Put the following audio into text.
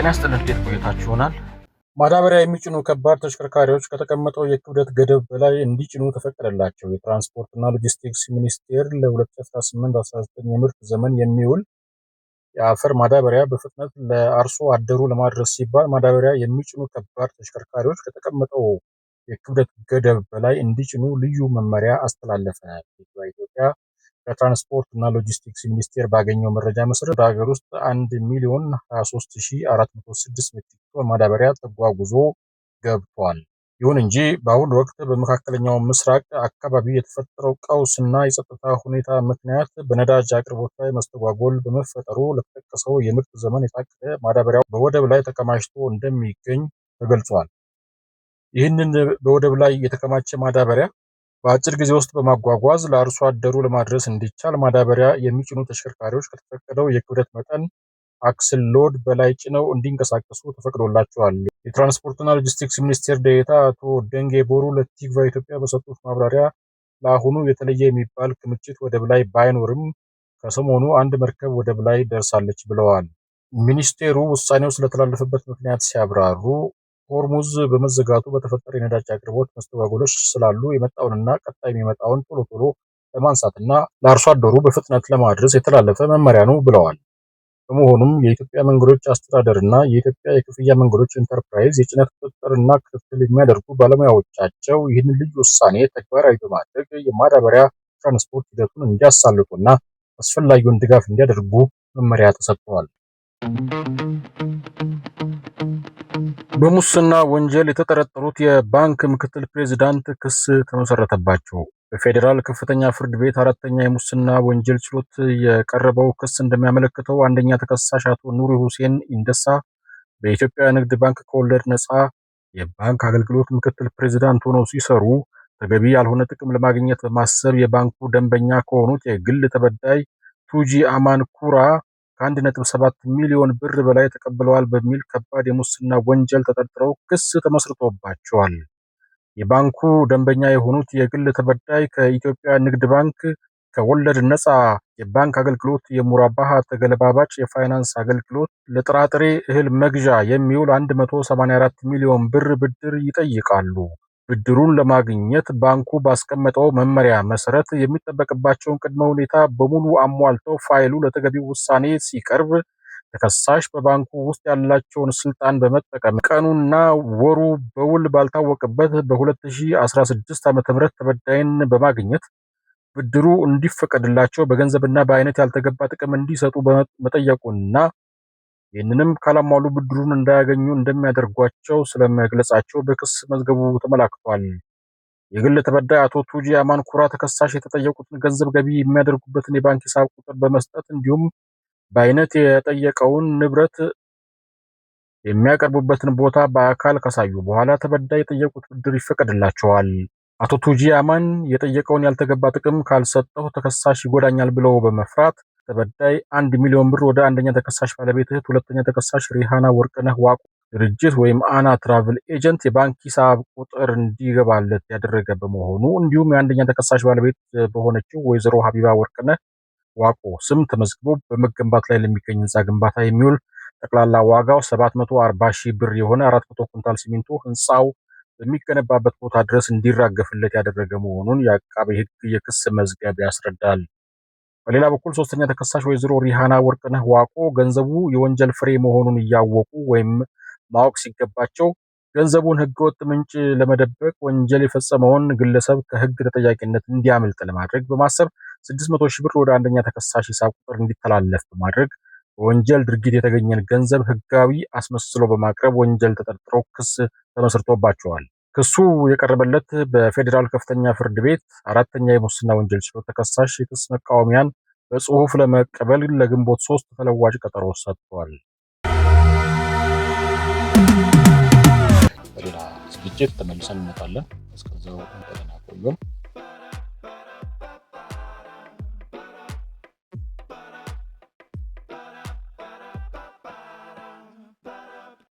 ጤና ይስጥልን እንዴት ቆይታችሁናል? ማዳበሪያ የሚጭኑ ከባድ ተሽከርካሪዎች ከተቀመጠው የክብደት ገደብ በላይ እንዲጭኑ ተፈቀደላቸው። የትራንስፖርትና ሎጂስቲክስ ሚኒስቴር ለ2018-19 የምርት ዘመን የሚውል የአፈር ማዳበሪያ በፍጥነት ለአርሶ አደሩ ለማድረስ ሲባል ማዳበሪያ የሚጭኑ ከባድ ተሽከርካሪዎች ከተቀመጠው የክብደት ገደብ በላይ እንዲጭኑ ልዩ መመሪያ አስተላለፈ። በኢትዮጵያ ከትራንስፖርት እና ሎጂስቲክስ ሚኒስቴር ባገኘው መረጃ መሰረት በሀገር ውስጥ 1,023,406 ሜትሪክ ቶን ማዳበሪያ ተጓጉዞ ገብቷል። ይሁን እንጂ በአሁኑ ወቅት በመካከለኛው ምስራቅ አካባቢ የተፈጠረው ቀውስና የጸጥታ ሁኔታ ምክንያት በነዳጅ አቅርቦት ላይ መስተጓጎል በመፈጠሩ ለተጠቀሰው የምርት ዘመን የታቀደ ማዳበሪያው በወደብ ላይ ተከማችቶ እንደሚገኝ ተገልጿል። ይህንን በወደብ ላይ የተከማቸ ማዳበሪያ በአጭር ጊዜ ውስጥ በማጓጓዝ ለአርሶ አደሩ ለማድረስ እንዲቻል ማዳበሪያ የሚጭኑ ተሽከርካሪዎች ከተፈቀደው የክብደት መጠን አክስል ሎድ በላይ ጭነው እንዲንቀሳቀሱ ተፈቅዶላቸዋል። የትራንስፖርትና ሎጂስቲክስ ሚኒስቴር ዴኤታ አቶ ደንጌ ቦሩ ለቲክቫ ኢትዮጵያ በሰጡት ማብራሪያ ለአሁኑ የተለየ የሚባል ክምችት ወደብ ላይ ባይኖርም ከሰሞኑ አንድ መርከብ ወደብ ላይ ደርሳለች ብለዋል። ሚኒስቴሩ ውሳኔው ስለተላለፈበት ምክንያት ሲያብራሩ ሆርሙዝ በመዘጋቱ በተፈጠረ የነዳጅ አቅርቦት መስተጓጎሎች ስላሉ የመጣውንና ቀጣይ የሚመጣውን ቶሎ ቶሎ ለማንሳትና ለአርሶ አደሩ በፍጥነት ለማድረስ የተላለፈ መመሪያ ነው ብለዋል። በመሆኑም የኢትዮጵያ መንገዶች አስተዳደርና የኢትዮጵያ የክፍያ መንገዶች ኢንተርፕራይዝ የጭነት ቁጥጥርና ክትትል የሚያደርጉ ባለሙያዎቻቸው ይህንን ልዩ ውሳኔ ተግባራዊ በማድረግ የማዳበሪያ ትራንስፖርት ሂደቱን እንዲያሳልጡና አስፈላጊውን ድጋፍ እንዲያደርጉ መመሪያ ተሰጥቷል። በሙስና ወንጀል የተጠረጠሩት የባንክ ምክትል ፕሬዝዳንት ክስ ተመሰረተባቸው። በፌዴራል ከፍተኛ ፍርድ ቤት አራተኛ የሙስና ወንጀል ችሎት የቀረበው ክስ እንደሚያመለክተው አንደኛ ተከሳሽ አቶ ኑሪ ሁሴን ኢንደሳ በኢትዮጵያ ንግድ ባንክ ከወለድ ነፃ የባንክ አገልግሎት ምክትል ፕሬዝዳንት ሆነው ሲሰሩ ተገቢ ያልሆነ ጥቅም ለማግኘት በማሰብ የባንኩ ደንበኛ ከሆኑት የግል ተበዳይ ቱጂ አማን ኩራ ከ1.7 ሚሊዮን ብር በላይ ተቀብለዋል በሚል ከባድ የሙስና ወንጀል ተጠርጥረው ክስ ተመስርቶባቸዋል። የባንኩ ደንበኛ የሆኑት የግል ተበዳይ ከኢትዮጵያ ንግድ ባንክ ከወለድ ነፃ የባንክ አገልግሎት የሙራባሃ ተገለባባጭ የፋይናንስ አገልግሎት ለጥራጥሬ እህል መግዣ የሚውል 184 ሚሊዮን ብር ብድር ይጠይቃሉ። ብድሩን ለማግኘት ባንኩ ባስቀመጠው መመሪያ መሰረት የሚጠበቅባቸውን ቅድመ ሁኔታ በሙሉ አሟልተው ፋይሉ ለተገቢው ውሳኔ ሲቀርብ ተከሳሽ በባንኩ ውስጥ ያላቸውን ስልጣን በመጠቀም ቀኑና ወሩ በውል ባልታወቀበት በ2016 ዓ.ም ተበዳይን በማግኘት ብድሩ እንዲፈቀድላቸው በገንዘብና በአይነት ያልተገባ ጥቅም እንዲሰጡ በመጠየቁና ይህንንም ካላሟሉ ብድሩን እንዳያገኙ እንደሚያደርጓቸው ስለመግለጻቸው በክስ መዝገቡ ተመላክቷል። የግል ተበዳይ አቶ ቱጂ አማን ኩራ ተከሳሽ የተጠየቁትን ገንዘብ ገቢ የሚያደርጉበትን የባንክ ሂሳብ ቁጥር በመስጠት እንዲሁም በአይነት የጠየቀውን ንብረት የሚያቀርቡበትን ቦታ በአካል ካሳዩ በኋላ ተበዳይ የጠየቁት ብድር ይፈቀድላቸዋል። አቶ ቱጂ አማን የጠየቀውን ያልተገባ ጥቅም ካልሰጠው ተከሳሽ ይጎዳኛል ብለው በመፍራት ተበዳይ 1 ሚሊዮን ብር ወደ አንደኛ ተከሳሽ ባለቤት እህት ሁለተኛ ተከሳሽ ሪሃና ወርቅነህ ዋቁ ድርጅት ወይም አና ትራቭል ኤጀንት የባንክ ሂሳብ ቁጥር እንዲገባለት ያደረገ በመሆኑ እንዲሁም የአንደኛ ተከሳሽ ባለቤት በሆነችው ወይዘሮ ሀቢባ ወርቅነህ ዋቆ ስም ተመዝግቦ በመገንባት ላይ ለሚገኝ ህንፃ ግንባታ የሚውል ጠቅላላ ዋጋው 740 ሺህ ብር የሆነ 400 ኩንታል ሲሚንቶ ህንፃው በሚገነባበት ቦታ ድረስ እንዲራገፍለት ያደረገ መሆኑን የአቃቤ ህግ የክስ መዝገብ ያስረዳል። በሌላ በኩል ሶስተኛ ተከሳሽ ወይዘሮ ሪሃና ወርቅነህ ዋቆ ገንዘቡ የወንጀል ፍሬ መሆኑን እያወቁ ወይም ማወቅ ሲገባቸው ገንዘቡን ህገወጥ ምንጭ ለመደበቅ ወንጀል የፈጸመውን ግለሰብ ከህግ ተጠያቂነት እንዲያመልጥ ለማድረግ በማሰብ 600 ሺህ ብር ወደ አንደኛ ተከሳሽ ሂሳብ ቁጥር እንዲተላለፍ በማድረግ በወንጀል ድርጊት የተገኘን ገንዘብ ህጋዊ አስመስሎ በማቅረብ ወንጀል ተጠርጥረው ክስ ተመስርቶባቸዋል። ክሱ የቀረበለት በፌዴራል ከፍተኛ ፍርድ ቤት አራተኛ የሙስና ወንጀል ችሎት ተከሳሽ የክስ መቃወሚያን በጽሁፍ ለመቀበል ለግንቦት 3 ተለዋጭ ቀጠሮ ሰጥቷል። በሌላ ዝግጅት ተመልሰን እንመጣለን። እስከዛው እንደገና ቆዩን።